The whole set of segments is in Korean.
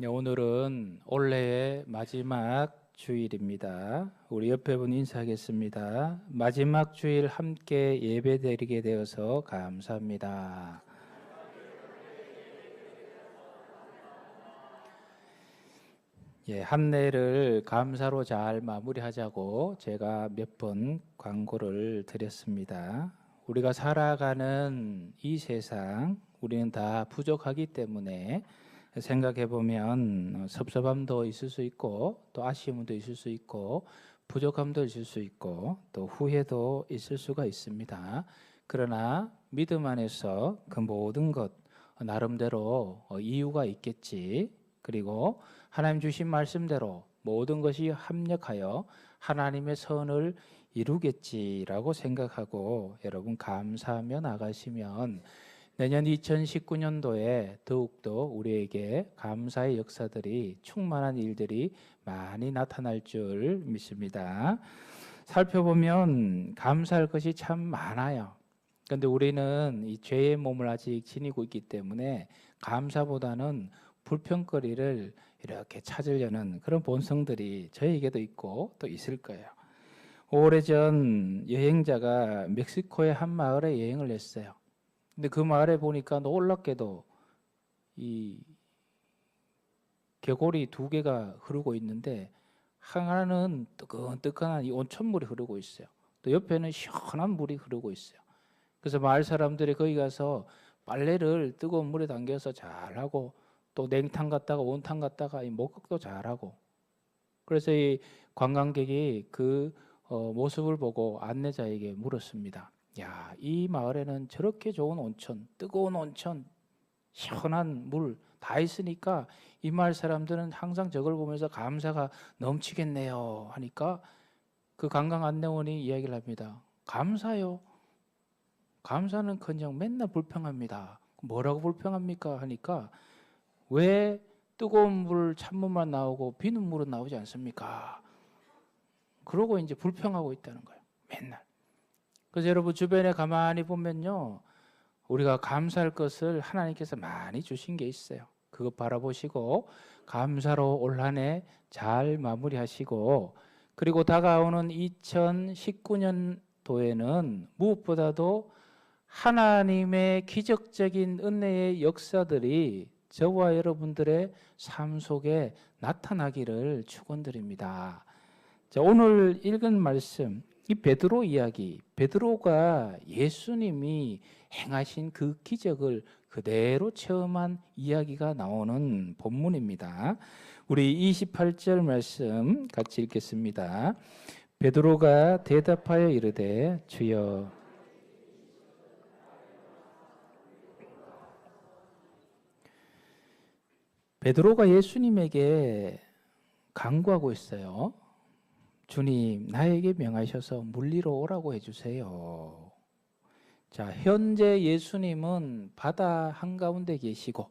네, 오늘은 올해의 마지막 주일입니다. 우리 옆에 분 인사하겠습니다. 마지막 주일 함께 예배드리게 되어서 감사합니다. 한 해를 감사로 잘 마무리하자고 제가 몇 번 광고를 드렸습니다. 우리가 살아가는 이 세상, 우리는 다 부족하기 때문에 생각해 보면 섭섭함도 있을 수 있고 또 아쉬움도 있을 수 있고 부족함도 있을 수 있고 또 후회도 있을 수가 있습니다. 그러나 믿음 안에서 그 모든 것 나름대로 이유가 있겠지. 그리고 하나님 주신 말씀대로 모든 것이 합력하여 하나님의 선을 이루겠지라고 생각하고 여러분 감사하며 나가시면 내년 2019년도에 더욱더 우리에게 감사의 역사들이 충만한 일들이 많이 나타날 줄 믿습니다. 살펴보면 감사할 것이 참 많아요. 그런데 우리는 이 죄의 몸을 아직 지니고 있기 때문에 감사보다는 불평거리를 이렇게 찾으려는 그런 본성들이 저에게도 있고 또 있을 거예요. 오래전 여행자가 멕시코의 한 마을에 여행을 했어요. 근데 그 마을에 보니까 놀랍게도 이 계곡이 두 개가 흐르고 있는데 하나는 뜨끈뜨끈한 이 온천물이 흐르고 있어요. 또 옆에는 시원한 물이 흐르고 있어요. 그래서 마을 사람들이 거기 가서 빨래를 뜨거운 물에 담겨서 잘하고 또 냉탕 갔다가 온탕 갔다가 이 목욕도 잘하고 그래서 이 관광객이 그 모습을 보고 안내자에게 물었습니다. 야, 이 마을에는 저렇게 좋은 온천, 뜨거운 온천, 시원한 물 다 있으니까 이 마을 사람들은 항상 저걸 보면서 감사가 넘치겠네요 하니까 그 관광 안내원이 이야기를 합니다. 감사요? 감사는커녕 맨날 불평합니다. 뭐라고 불평합니까? 하니까 왜 뜨거운 물 찬물만 나오고 비는 물은 나오지 않습니까? 그러고 이제 불평하고 있다는 거예요. 맨날. 그래서 여러분 주변에 가만히 보면요, 우리가 감사할 것을 하나님께서 많이 주신 게 있어요. 그거 바라보시고 감사로 올 한 해 잘 마무리하시고 그리고 다가오는 2019년도에는 무엇보다도 하나님의 기적적인 은혜의 역사들이 저와 여러분들의 삶 속에 나타나기를 축원드립니다. 자, 오늘 읽은 말씀 이 베드로 이야기, 베드로가 예수님이 행하신 그 기적을 그대로 체험한 이야기가 나오는 본문입니다. 우리 28절 말씀 같이 읽겠습니다. 베드로가 대답하여 이르되 주여. 베드로가 예수님에게 간구하고 있어요. 주님, 나에게 명하셔서 물리로 오라고 해주세요. 자, 현재 예수님은 바다 한가운데 계시고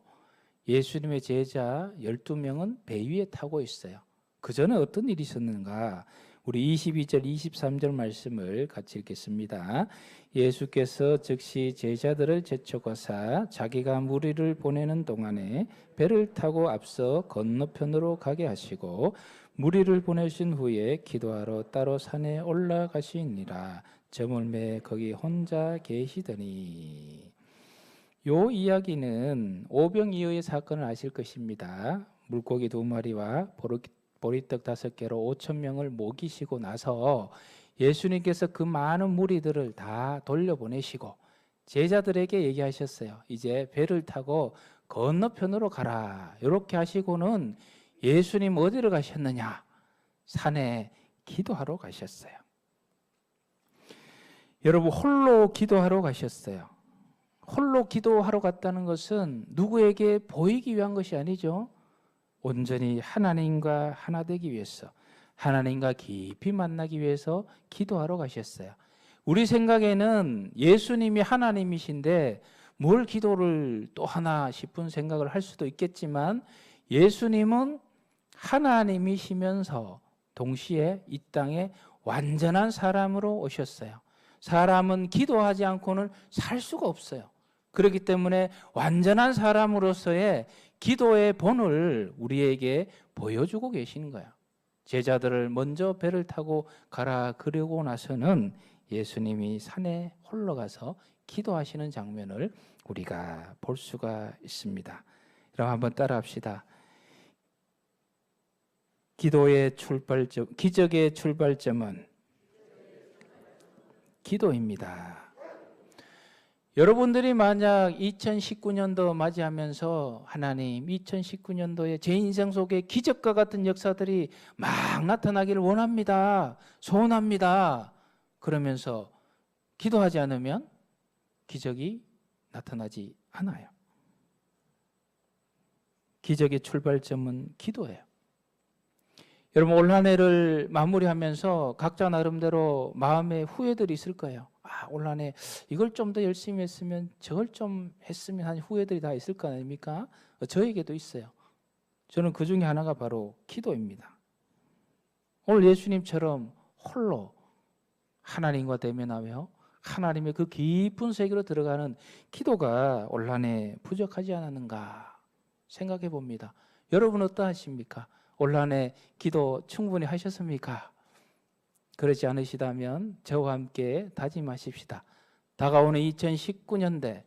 예수님의 제자 12명은 배 위에 타고 있어요. 그 전에 어떤 일이 있었는가? 우리 22절, 23절 말씀을 같이 읽겠습니다. 예수께서 즉시 제자들을 제쳐가사 자기가 무리를 보내는 동안에 배를 타고 앞서 건너편으로 가게 하시고 무리를 보내신 후에 기도하러 따로 산에 올라가시니라. 저물매 거기 혼자 계시더니. 요 이야기는 오병이어의 사건을 아실 것입니다. 물고기 2마리와 보리떡 5개로 5,000명을 먹이시고 나서 예수님께서 그 많은 무리들을 다 돌려보내시고 제자들에게 얘기하셨어요. 이제 배를 타고 건너편으로 가라. 이렇게 하시고는 예수님 어디로 가셨느냐? 산에 기도하러 가셨어요. 여러분, 홀로 기도하러 가셨어요. 홀로 기도하러 갔다는 것은 누구에게 보이기 위한 것이 아니죠. 온전히 하나님과 하나 되기 위해서, 하나님과 깊이 만나기 위해서 기도하러 가셨어요. 우리 생각에는 예수님이 하나님이신데 뭘 기도를 또 하나 싶은 생각을 할 수도 있겠지만 예수님은 하나님이시면서 동시에 이 땅에 완전한 사람으로 오셨어요. 사람은 기도하지 않고는 살 수가 없어요. 그렇기 때문에 완전한 사람으로서의 기도의 본을 우리에게 보여주고 계시는 거야. 제자들을 먼저 배를 타고 가라 그러고 나서는 예수님이 산에 홀로 가서 기도하시는 장면을 우리가 볼 수가 있습니다. 그럼 한번 따라합시다. 기도의 출발점, 기적의 출발점은 기도입니다. 여러분들이 만약 2019년도 맞이하면서 하나님 2019년도에 제 인생 속에 기적과 같은 역사들이 막 나타나기를 원합니다. 소원합니다. 그러면서 기도하지 않으면 기적이 나타나지 않아요. 기적의 출발점은 기도예요. 여러분 올 한 해를 마무리하면서 각자 나름대로 마음의 후회들이 있을 거예요. 올 한 해 이걸 좀 더 열심히 했으면 저걸 좀 했으면 하는 후회들이 다 있을 거 아닙니까? 저에게도 있어요. 저는 그 중에 하나가 바로 기도입니다. 오늘 예수님처럼 홀로 하나님과 대면하며 하나님의 그 깊은 세계로 들어가는 기도가 올 한 해 부족하지 않았는가 생각해 봅니다. 여러분 어떠하십니까? 올 한 해 기도 충분히 하셨습니까? 그렇지 않으시다면 저와 함께 다짐하십시다. 다가오는 2019년대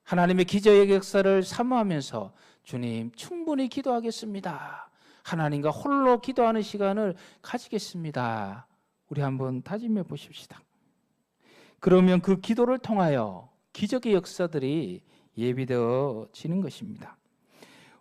하나님의 기적의 역사를 사모하면서 주님 충분히 기도하겠습니다. 하나님과 홀로 기도하는 시간을 가지겠습니다. 우리 한번 다짐해 보십시다. 그러면 그 기도를 통하여 기적의 역사들이 예비되어지는 것입니다.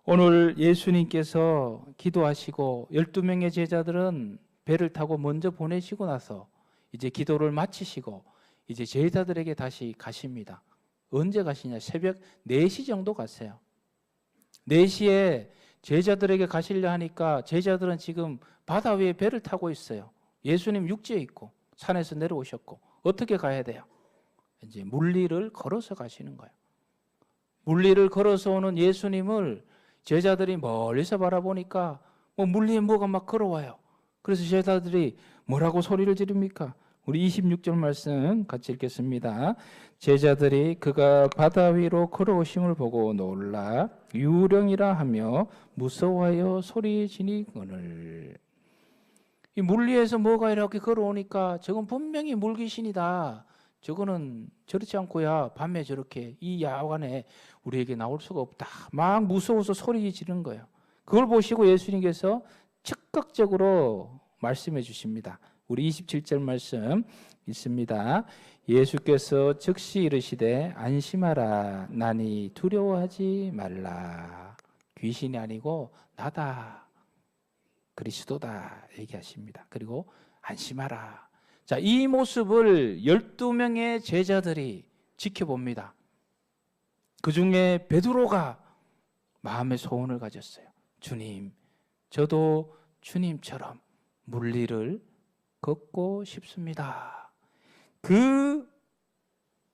오늘 예수님께서 기도하시고 12명의 제자들은 배를 타고 먼저 보내시고 나서 이제 기도를 마치시고 이제 제자들에게 다시 가십니다. 언제 가시냐? 새벽 4시 정도 갔어요. 4시에 제자들에게 가시려 하니까 제자들은 지금 바다 위에 배를 타고 있어요. 예수님 육지에 있고 산에서 내려오셨고 어떻게 가야 돼요? 이제 물리를 걸어서 가시는 거예요. 물리를 걸어서 오는 예수님을 제자들이 멀리서 바라보니까 물리에 뭐가 막 걸어와요. 그래서 제자들이 뭐라고 소리를 지릅니까? 우리 26절 말씀 같이 읽겠습니다. 제자들이 그가 바다 위로 걸어오심을 보고 놀라 유령이라 하며 무서워하여 소리 지니거늘. 이 물리에서 뭐가 이렇게 걸어오니까 저건 분명히 물귀신이다. 저거는 저렇지 않고야 밤에 저렇게 이 야간에 우리에게 나올 수가 없다. 막 무서워서 소리 지르는 거예요. 그걸 보시고 예수님께서 적극적으로 말씀해 주십니다. 우리 27절 말씀 있습니다. 예수께서 즉시 이르시되 안심하라 나니 두려워하지 말라. 귀신이 아니고 나다. 그리스도다 얘기하십니다. 그리고 안심하라. 자, 이 모습을 12명의 제자들이 지켜봅니다. 그 중에 베드로가 마음의 소원을 가졌어요. 주님, 저도 주님처럼 물리를 걷고 싶습니다. 그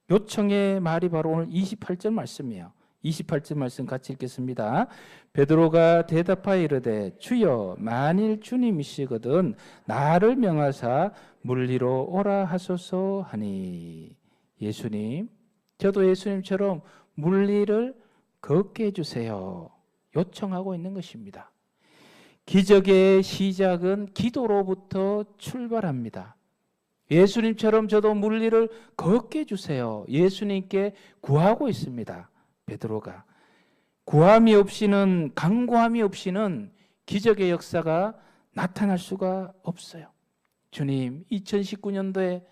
요청의 말이 바로 오늘 28절 말씀이에요. 28절 말씀 같이 읽겠습니다. 베드로가 대답하여 이르되 주여 만일 주님이시거든 나를 명하사 물리로 오라 하소서 하니. 예수님, 저도 예수님처럼 물리를 걷게 해주세요. 요청하고 있는 것입니다. 기적의 시작은 기도로부터 출발합니다. 예수님처럼 저도 물리를 걷게 해주세요. 예수님께 구하고 있습니다. 베드로가 구함이 없이는, 간구함이 없이는 기적의 역사가 나타날 수가 없어요. 주님, 2019년도에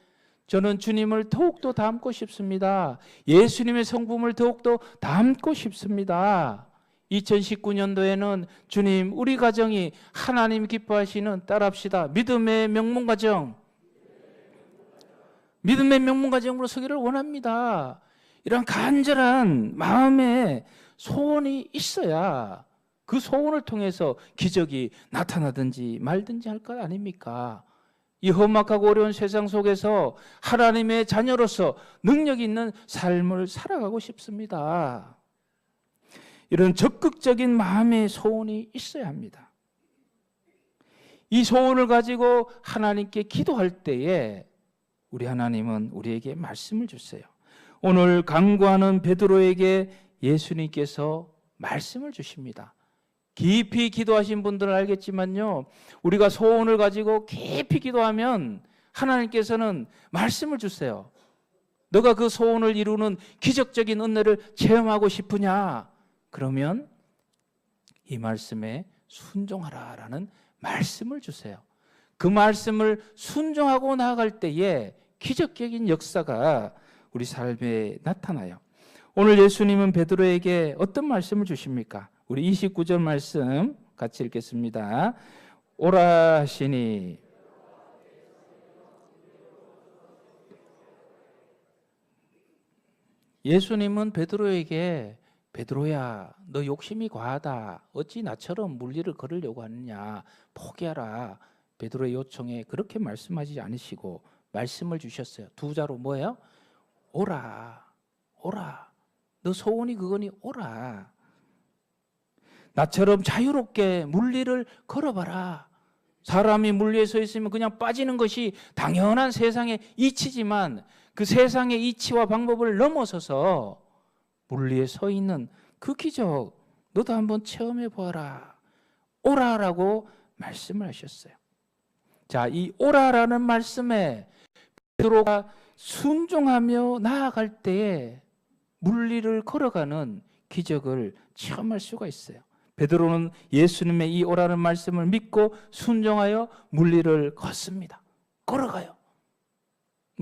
저는 주님을 더욱더 닮고 싶습니다. 예수님의 성품을 더욱더 닮고 싶습니다. 2019년도에는 주님, 우리 가정이 하나님 기뻐하시는, 따라합시다, 믿음의 명문가정, 믿음의 명문가정으로 서기를 원합니다. 이런 간절한 마음의 소원이 있어야 그 소원을 통해서 기적이 나타나든지 말든지 할 것 아닙니까? 이 험악하고 어려운 세상 속에서 하나님의 자녀로서 능력 있는 삶을 살아가고 싶습니다. 이런 적극적인 마음의 소원이 있어야 합니다. 이 소원을 가지고 하나님께 기도할 때에 우리 하나님은 우리에게 말씀을 주세요. 오늘 간구하는 베드로에게 예수님께서 말씀을 주십니다. 깊이 기도하신 분들은 알겠지만요, 우리가 소원을 가지고 깊이 기도하면 하나님께서는 말씀을 주세요. 너가 그 소원을 이루는 기적적인 은혜를 체험하고 싶으냐? 그러면 이 말씀에 순종하라라는 말씀을 주세요. 그 말씀을 순종하고 나아갈 때에 기적적인 역사가 우리 삶에 나타나요. 오늘 예수님은 베드로에게 어떤 말씀을 주십니까? 우리 29절 말씀 같이 읽겠습니다. 오라 하시니 예수님은 베드로에게 베드로야, 너 욕심이 과하다. 어찌 나처럼 물리를 걸으려고 하느냐. 포기하라. 베드로의 요청에 그렇게 말씀하지 않으시고 말씀을 주셨어요. 두 자로 뭐예요? 오라. 오라. 너 소원이 그거니 오라. 나처럼 자유롭게 물리를 걸어봐라. 사람이 물리에 서 있으면 그냥 빠지는 것이 당연한 세상의 이치지만 그 세상의 이치와 방법을 넘어서서 물리에 서 있는 그 기적 너도 한번 체험해 보아라. 오라라고 말씀을 하셨어요. 자, 이 오라라는 말씀에 베드로가 순종하며 나아갈 때에 물리를 걸어가는 기적을 체험할 수가 있어요. 베드로는 예수님의 이 오라는 말씀을 믿고 순종하여 물리를 걷습니다. 걸어가요.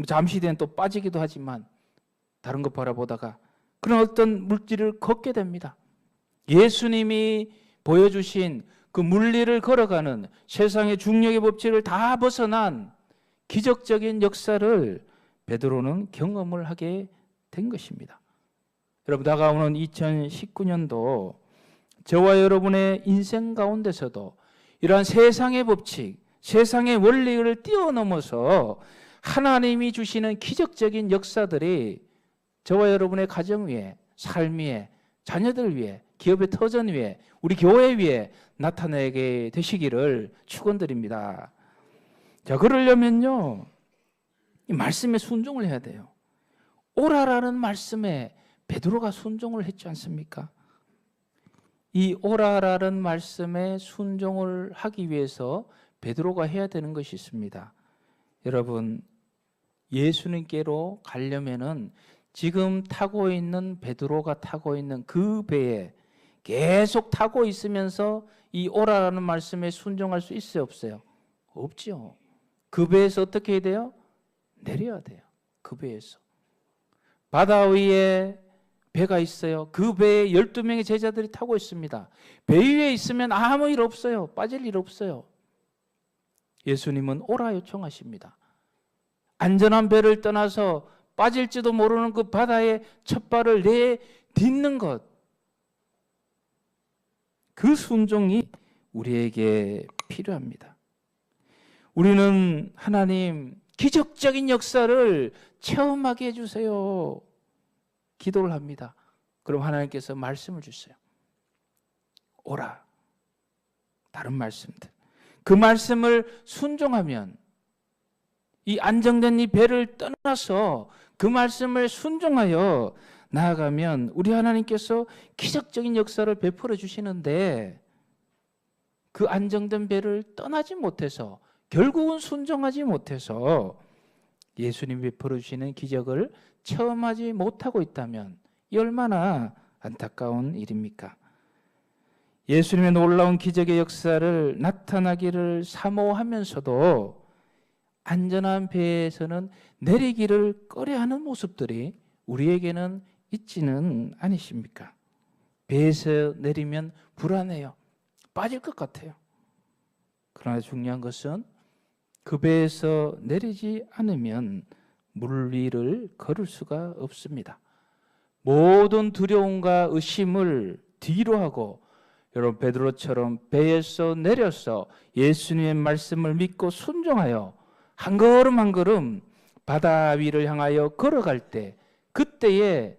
잠시 뒤엔 또 빠지기도 하지만 다른 거 바라보다가 그런 어떤 물질을 걷게 됩니다. 예수님이 보여주신 그 물리를 걸어가는 세상의 중력의 법칙을 다 벗어난 기적적인 역사를 베드로는 경험을 하게 된 것입니다. 여러분, 다가오는 2019년도 저와 여러분의 인생 가운데서도 이러한 세상의 법칙, 세상의 원리를 뛰어넘어서 하나님이 주시는 기적적인 역사들이 저와 여러분의 가정 위에, 삶 위에, 자녀들 위에, 기업의 터전 위에, 우리 교회 위에 나타나게 되시기를 축원드립니다. 자, 그러려면요, 이 말씀에 순종을 해야 돼요. 오라라는 말씀에 베드로가 순종을 했지 않습니까? 이 오라라는 말씀에 순종을 하기 위해서 베드로가 해야 되는 것이 있습니다. 여러분, 예수님께로 가려면은 지금 타고 있는 베드로가 타고 있는 그 배에 계속 타고 있으면서 이 오라라는 말씀에 순종할 수 있어요, 없어요? 없죠. 그 배에서 어떻게 해야 돼요? 내려야 돼요. 그 배에서. 바다 위에 배가 있어요. 그 배에 12명의 제자들이 타고 있습니다. 배 위에 있으면 아무 일 없어요. 빠질 일 없어요. 예수님은 오라 요청하십니다. 안전한 배를 떠나서 빠질지도 모르는 그 바다에 첫 발을 내딛는 것, 그 순종이 우리에게 필요합니다. 우리는 하나님 기적적인 역사를 체험하게 해주세요. 기도를 합니다. 그럼 하나님께서 말씀을 주세요. 오라. 다른 말씀들. 그 말씀을 순종하면 이 안정된 이 배를 떠나서 그 말씀을 순종하여 나아가면 우리 하나님께서 기적적인 역사를 베풀어 주시는데 그 안정된 배를 떠나지 못해서 결국은 순종하지 못해서 예수님이 베풀어 주시는 기적을 체험하지 못하고 있다면 이 얼마나 안타까운 일입니까? 예수님의 놀라운 기적의 역사를 나타나기를 사모하면서도 안전한 배에서는 내리기를 꺼려하는 모습들이 우리에게는 있지는 않으십니까? 배에서 내리면 불안해요. 빠질 것 같아요. 그러나 중요한 것은 그 배에서 내리지 않으면 물 위를 걸을 수가 없습니다. 모든 두려움과 의심을 뒤로 하고 여러분 베드로처럼 배에서 내려서 예수님의 말씀을 믿고 순종하여 한 걸음 한 걸음 바다 위를 향하여 걸어갈 때 그때에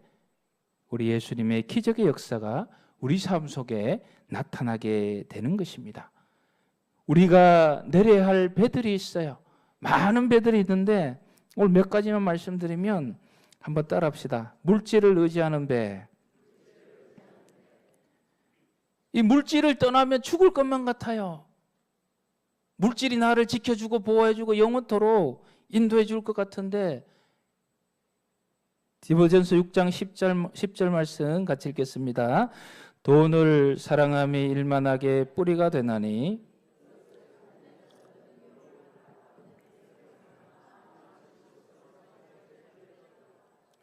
우리 예수님의 기적의 역사가 우리 삶 속에 나타나게 되는 것입니다. 우리가 내려야 할 배들이 있어요. 많은 배들이 있는데 오늘 몇 가지만 말씀드리면 한번 따라합시다. 물질을 의지하는 배, 이 물질을 떠나면 죽을 것만 같아요. 물질이 나를 지켜주고 보호해주고 영원토록 인도해 줄 것 같은데, 디모데전서 6장 10절 말씀 같이 읽겠습니다. 돈을 사랑함이 일만하게 뿌리가 되나니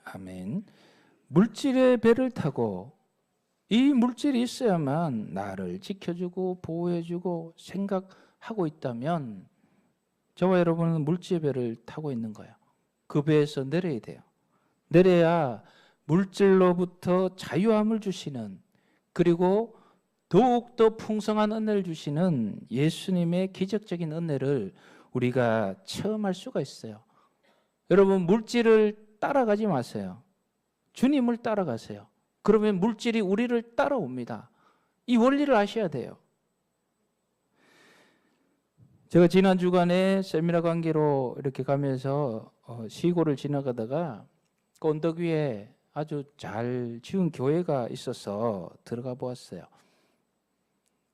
아멘. 물질의 배를 타고 이 물질이 있어야만 나를 지켜주고 보호해주고 생각하고 있다면 저와 여러분은 물질의 배를 타고 있는 거예요. 그 배에서 내려야 돼요. 내려야 물질로부터 자유함을 주시는, 그리고 더욱더 풍성한 은혜를 주시는 예수님의 기적적인 은혜를 우리가 체험할 수가 있어요. 여러분, 물질을 따라가지 마세요. 주님을 따라가세요. 그러면 물질이 우리를 따라옵니다. 이 원리를 아셔야 돼요. 제가 지난 주간에 세미나 관계로 이렇게 가면서 시골을 지나가다가 그 언덕 위에 아주 잘 지은 교회가 있어서 들어가 보았어요.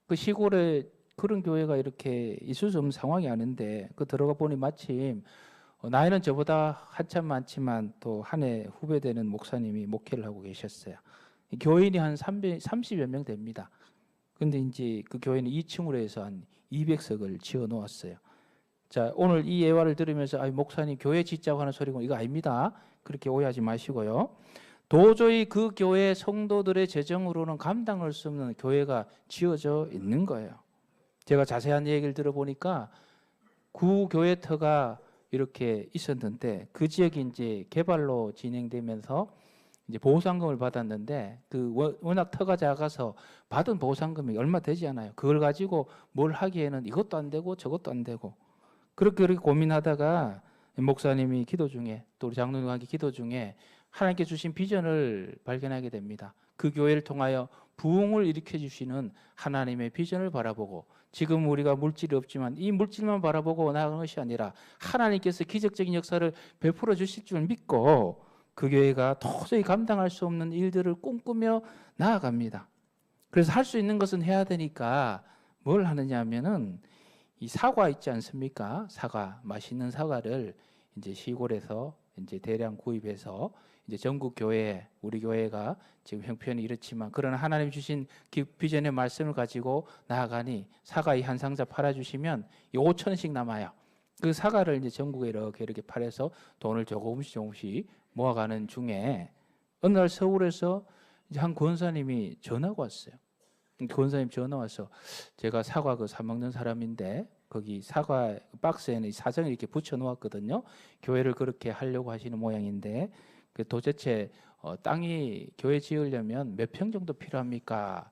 그 시골에 그런 교회가 이렇게 있을 수 없는 상황이 아닌데 그 들어가 보니 마침 나이는 저보다 한참 많지만 또 한 해 후배되는 목사님이 목회를 하고 계셨어요. 교인이 한 30여 명 됩니다. 근데 이제 그 교회는 2층으로 해서 한 200석을 지어 놓았어요. 자, 오늘 이 예화를 들으면서 목사님 교회 짓자고 하는 소리고 이거 아닙니다. 그렇게 오해하지 마시고요. 도저히 그 교회 성도들의 재정으로는 감당할 수 없는 교회가 지어져 있는 거예요. 제가 자세한 얘기를 들어보니까 구교회터가 이렇게 있었는데 그 지역이 이제 개발로 진행되면서 이제 보상금을 받았는데 그 워낙 터가 작아서 받은 보상금이 얼마 되지 않아요. 그걸 가지고 뭘 하기에는 이것도 안 되고 저것도 안 되고 그렇게 고민하다가 목사님이 기도 중에 또 우리 장로님과 함께 기도 중에 하나님께 주신 비전을 발견하게 됩니다. 그 교회를 통하여 부흥을 일으켜 주시는 하나님의 비전을 바라보고 지금 우리가 물질이 없지만 이 물질만 바라보고 나아가는 것이 아니라 하나님께서 기적적인 역사를 베풀어 주실 줄 믿고 그 교회가 도저히 감당할 수 없는 일들을 꿈꾸며 나아갑니다. 그래서 할 수 있는 것은 해야 되니까 뭘 하느냐 하면은 이 사과 있지 않습니까? 사과, 맛있는 사과를 이제 시골에서 이제 대량 구입해서 이제 전국 교회, 우리 교회가 지금 형편이 이렇지만 그러나 하나님 주신 비전의 말씀을 가지고 나아가니 사과 이 한 상자 팔아주시면 5,000원씩 남아요. 그 사과를 이제 전국에 이렇게 팔아서 돈을 조금씩 모아가는 중에 어느 날 서울에서 이제 한 권사님이 전화가 왔어요. 권사님 전화 와서 제가 사과 사 먹는 사람인데 거기 사과 박스에는 사정을 이렇게 붙여 놓았거든요. 교회를 그렇게 하려고 하시는 모양인데 도대체 땅이 교회 지으려면 몇 평 정도 필요합니까?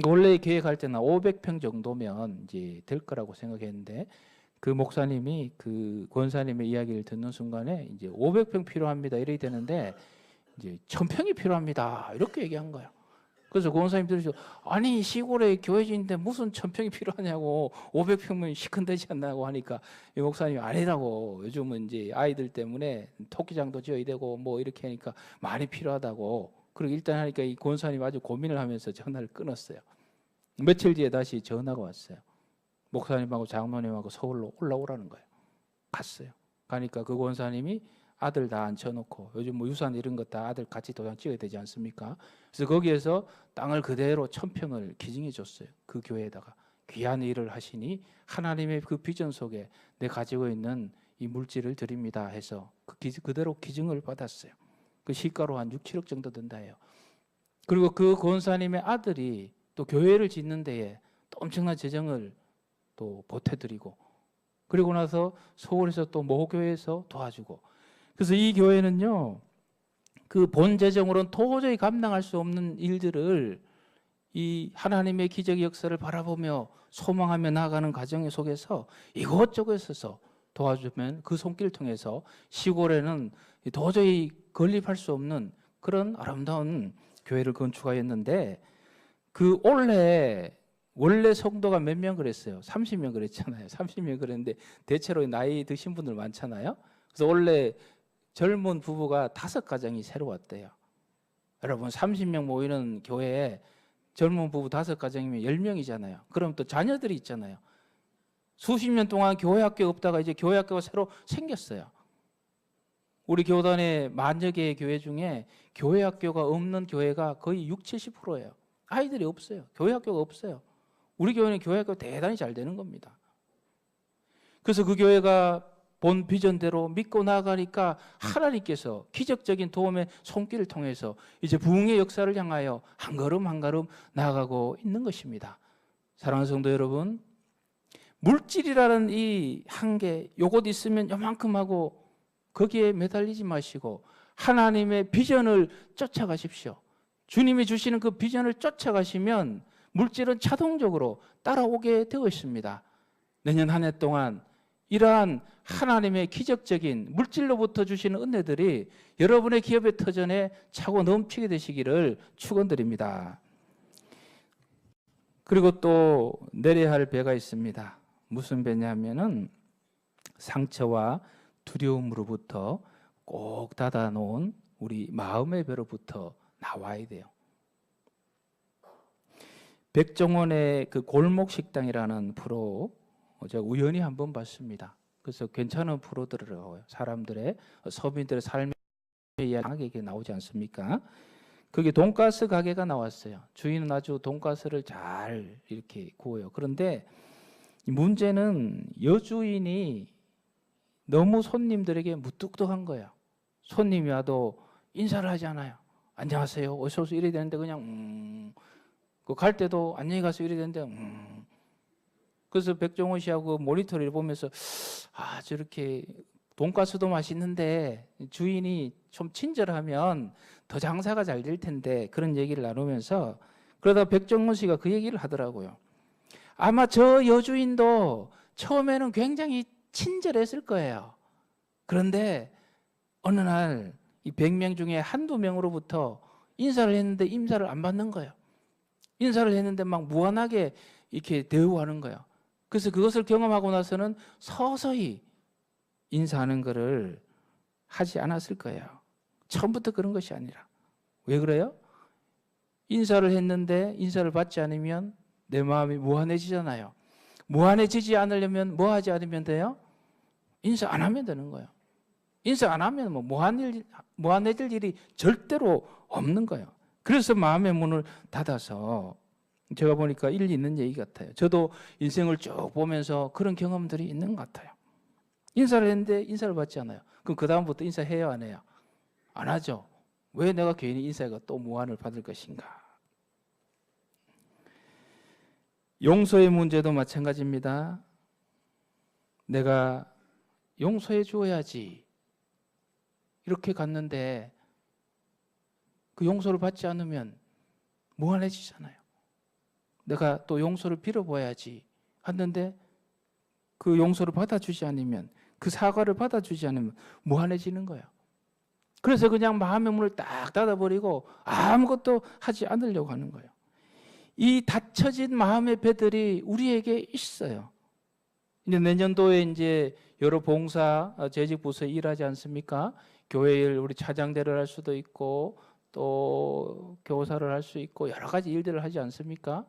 원래 계획할 때는 500평 정도면 이제 될 거라고 생각했는데 그 목사님이 그 권사님의 이야기를 듣는 순간에 이제 500평 필요합니다 이래야 되는데 이제 1000평이 필요합니다 이렇게 얘기한 거예요. 그래서 권사님 들으시고 아니 시골에 교회지인데 무슨 1000평이 필요하냐고 500평이면 시큰되지 않나고 하니까 이 목사님이 아니라고 요즘은 이제 아이들 때문에 토끼장도 지어야 되고 뭐 이렇게 하니까 많이 필요하다고. 그리고 일단 하니까 이 권사님이 아주 고민을 하면서 전화를 끊었어요. 며칠 뒤에 다시 전화가 왔어요. 목사님하고 장로님하고 서울로 올라오라는 거예요. 갔어요. 가니까 그 권사님이 아들 다 앉혀놓고 요즘 뭐 유산 이런 거 다 아들 같이 도장 찍어야 되지 않습니까? 그래서 거기에서 땅을 그대로 1000평을 기증해 줬어요. 그 교회에다가 귀한 일을 하시니 하나님의 그 비전 속에 내 가지고 있는 이 물질을 드립니다 해서 그대로 기증을 받았어요. 그 시가로 한 6, 7억 정도 된다 해요. 그리고 그 권사님의 아들이 또 교회를 짓는 데에 또 엄청난 재정을 또 보태드리고 그리고 나서 서울에서 또 모교회에서 도와주고 그래서 이 교회는요 그 본 재정으로는 도저히 감당할 수 없는 일들을 이 하나님의 기적의 역사를 바라보며 소망하며 나아가는 과정 속에서 이것저것에서 도와주면 그 손길을 통해서 시골에는 도저히 건립할 수 없는 그런 아름다운 교회를 건축하였는데 그 원래 성도가 몇 명 그랬어요? 30명 그랬잖아요. 30명 그랬는데 대체로 나이 드신 분들 많잖아요. 그래서 원래 젊은 부부가 5가정이 새로 왔대요. 여러분 30명 모이는 교회에 젊은 부부 5가정이면 10명이잖아요. 그럼 또 자녀들이 있잖아요. 수십 년 동안 교회 학교 없다가 이제 교회 학교가 새로 생겼어요. 우리 교단의 만여 개의 교회 중에 교회 학교가 없는 교회가 거의 60, 70%예요. 아이들이 없어요. 교회 학교가 없어요. 우리 교회는 교회 학교가 대단히 잘 되는 겁니다. 그래서 그 교회가 본 비전대로 믿고 나아가니까 하나님께서 기적적인 도움의 손길을 통해서 이제 부흥의 역사를 향하여 한 걸음 한 걸음 나아가고 있는 것입니다. 사랑하는 성도 여러분, 물질이라는 이 한계, 요것 있으면 요만큼 하고 거기에 매달리지 마시고 하나님의 비전을 쫓아가십시오. 주님이 주시는 그 비전을 쫓아가시면 물질은 자동적으로 따라오게 되어 있습니다. 내년 한 해 동안 이러한 하나님의 기적적인 물질로부터 주시는 은혜들이 여러분의 기업의 터전에 차고 넘치게 되시기를 축원드립니다. 그리고 또 내려야 할 배가 있습니다. 무슨 배냐면은 상처와 두려움으로부터 꼭 닫아놓은 우리 마음의 배로부터 나와야 돼요. 백종원의 그 골목식당이라는 프로 제가 우연히 한번 봤습니다. 그래서 괜찮은 프로더라고요. 사람들의 서민들의 삶의 이야기가 나오지 않습니까? 거기 돈가스 가게가 나왔어요. 주인은 아주 돈가스를 잘 이렇게 구워요. 그런데 문제는 여주인이 너무 손님들에게 무뚝뚝한 거예요. 손님이 와도 인사를 하지 않아요. 안녕하세요, 어서 오세요 이래야 되는데 그냥 갈 때도 안녕히 가세요 이래야 되는데 그래서 백종원 씨하고 모니터를 보면서 저렇게 돈가스도 맛있는데 주인이 좀 친절하면 더 장사가 잘 될 텐데 그런 얘기를 나누면서 그러다 백종원 씨가 그 얘기를 하더라고요. 아마 저 여주인도 처음에는 굉장히 친절했을 거예요. 그런데 어느 날 이 100명 중에 한두 명으로부터 인사를 했는데 인사를 안 받는 거예요. 인사를 했는데 막 무한하게 이렇게 대우하는 거예요. 그래서 그것을 경험하고 나서는 서서히 인사하는 것을 하지 않았을 거예요. 처음부터 그런 것이 아니라. 왜 그래요? 인사를 했는데 인사를 받지 않으면 내 마음이 무한해지잖아요. 무한해지지 않으려면 뭐 하지 않으면 돼요? 인사 안 하면 되는 거예요. 인사 안 하면 뭐 무한해질 일이 절대로 없는 거예요. 그래서 마음의 문을 닫아서 제가 보니까 일리 있는 얘기 같아요. 저도 인생을 쭉 보면서 그런 경험들이 있는 것 같아요. 인사를 했는데 인사를 받지 않아요. 그럼 그 다음부터 인사해요, 안 해요? 안 하죠. 왜 내가 괜히 인사가 또 무한을 받을 것인가? 용서의 문제도 마찬가지입니다. 내가 용서해 주어야지 이렇게 갔는데 그 용서를 받지 않으면 무한해지잖아요. 내가 또 용서를 빌어봐야지 했는데 그 용서를 받아주지 않으면, 그 사과를 받아주지 않으면 무한해지는 거예요. 그래서 그냥 마음의 문을 딱 닫아버리고 아무것도 하지 않으려고 하는 거예요. 이 닫혀진 마음의 배들이 우리에게 있어요. 이제 내년도에 이제 여러 봉사 재직 부서에 일하지 않습니까? 교회 일, 우리 차장대를 할 수도 있고 또 교사를 할 수 있고 여러 가지 일들을 하지 않습니까?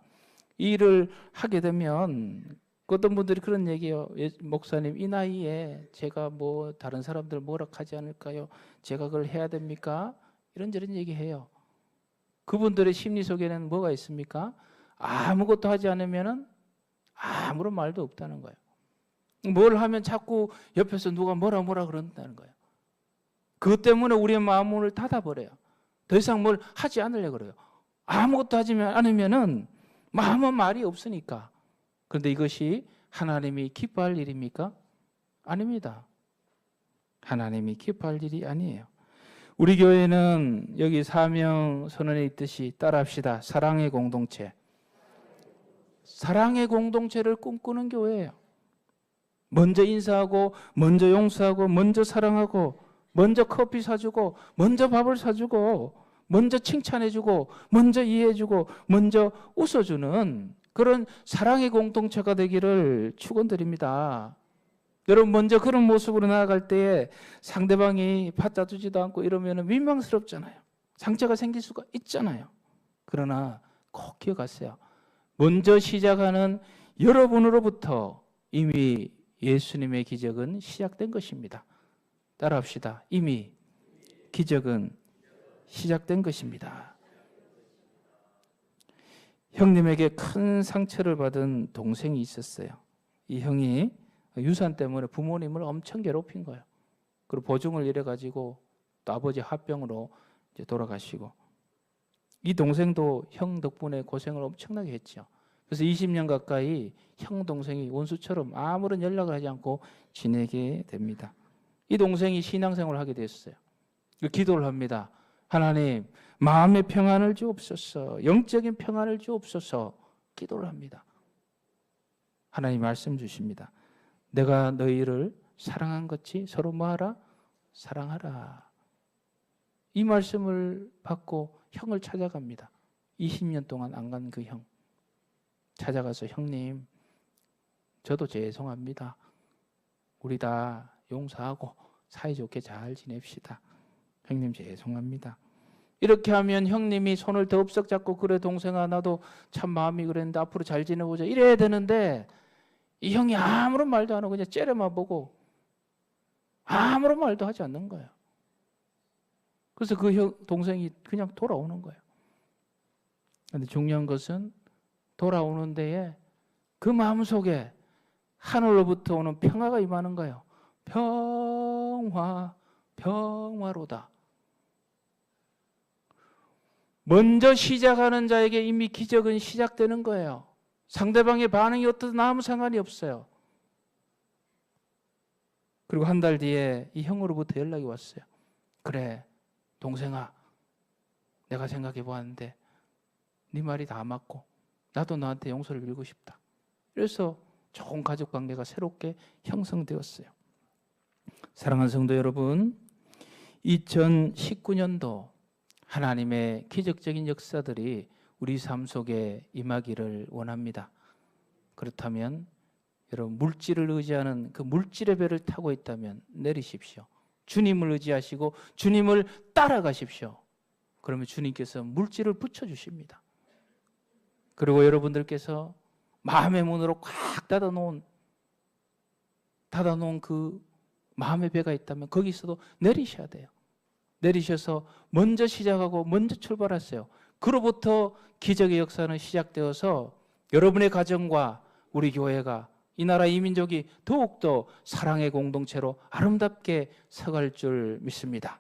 이 일을 하게 되면 어떤 분들이 그런 얘기해요. 목사님, 이 나이에 제가 뭐 다른 사람들 뭐라 하지 않을까요? 제가 그걸 해야 됩니까? 이런저런 얘기해요. 그분들의 심리 속에는 뭐가 있습니까? 아무것도 하지 않으면 아무런 말도 없다는 거예요. 뭘 하면 자꾸 옆에서 누가 뭐라 그런다는 거예요. 그것 때문에 우리의 마음을 닫아버려요. 더 이상 뭘 하지 않으려고 그래요. 아무것도 하지 않으면 마음은 말이 없으니까. 그런데 이것이 하나님이 기뻐할 일입니까? 아닙니다. 하나님이 기뻐할 일이 아니에요. 우리 교회는 여기 사명 선언에 있듯이 따라합시다. 사랑의 공동체. 사랑의 공동체를 꿈꾸는 교회예요. 먼저 인사하고, 먼저 용서하고, 먼저 사랑하고, 먼저 커피 사주고, 먼저 밥을 사주고, 먼저 칭찬해주고, 먼저 이해해주고, 먼저 웃어주는 그런 사랑의 공동체가 되기를 축원드립니다. 여러분, 먼저 그런 모습으로 나아갈 때에 상대방이 받아주지도 않고 이러면 민망스럽잖아요. 상처가 생길 수가 있잖아요. 그러나 꼭 기억하세요. 먼저 시작하는 여러분으로부터 이미 예수님의 기적은 시작된 것입니다. 따라합시다. 이미 기적은 시작된 것입니다. 형님에게 큰 상처를 받은 동생이 있었어요. 이 형이 유산 때문에 부모님을 엄청 괴롭힌 거예요. 그리고 보증을 이래가지고 또 아버지 합병으로 이제 돌아가시고, 이 동생도 형 덕분에 고생을 엄청나게 했죠. 그래서 20년 가까이 형 동생이 원수처럼 아무런 연락을 하지 않고 지내게 됩니다. 이 동생이 신앙생활을 하게 됐어요. 기도를 합니다. 하나님, 마음의 평안을 주옵소서, 영적인 평안을 주옵소서. 기도를 합니다. 하나님 말씀 주십니다. 내가 너희를 사랑한 것이 서로 뭐하라? 사랑하라. 이 말씀을 받고 형을 찾아갑니다. 20년 동안 안 간 그 형. 찾아가서 형님, 저도 죄송합니다. 우리 다 용서하고 사이좋게 잘 지냅시다. 형님 죄송합니다. 이렇게 하면 형님이 손을 덥석 잡고, 그래 동생아 나도 참 마음이 그랬는데 앞으로 잘 지내보자 이래야 되는데, 이 형이 아무런 말도 안 하고 그냥 째려만 보고 아무런 말도 하지 않는 거예요. 그래서 그 동생이 그냥 돌아오는 거예요. 그런데 중요한 것은 돌아오는 데에 그 마음속에 하늘로부터 오는 평화가 임하는 거예요. 평화, 평화로다. 먼저 시작하는 자에게 이미 기적은 시작되는 거예요. 상대방의 반응이 어떠든 아무 상관이 없어요. 그리고 한 달 뒤에 이 형으로부터 연락이 왔어요. 그래 동생아, 내가 생각해 보았는데 네 말이 다 맞고 나도 너한테 용서를 빌고 싶다. 그래서 좋은 가족관계가 새롭게 형성되었어요. 사랑하는 성도 여러분, 2019년도 하나님의 기적적인 역사들이 우리 삶 속에 임하기를 원합니다. 그렇다면 여러분, 물질을 의지하는 그 물질의 배를 타고 있다면 내리십시오. 주님을 의지하시고 주님을 따라가십시오. 그러면 주님께서 물질을 붙여주십니다. 그리고 여러분들께서 마음의 문으로 꽉 닫아놓은 그 마음의 배가 있다면 거기서도 내리셔야 돼요. 내리셔서 먼저 시작하고 먼저 출발하세요. 그로부터 기적의 역사는 시작되어서 여러분의 가정과 우리 교회가, 이 나라 이 민족이 더욱더 사랑의 공동체로 아름답게 서갈 줄 믿습니다.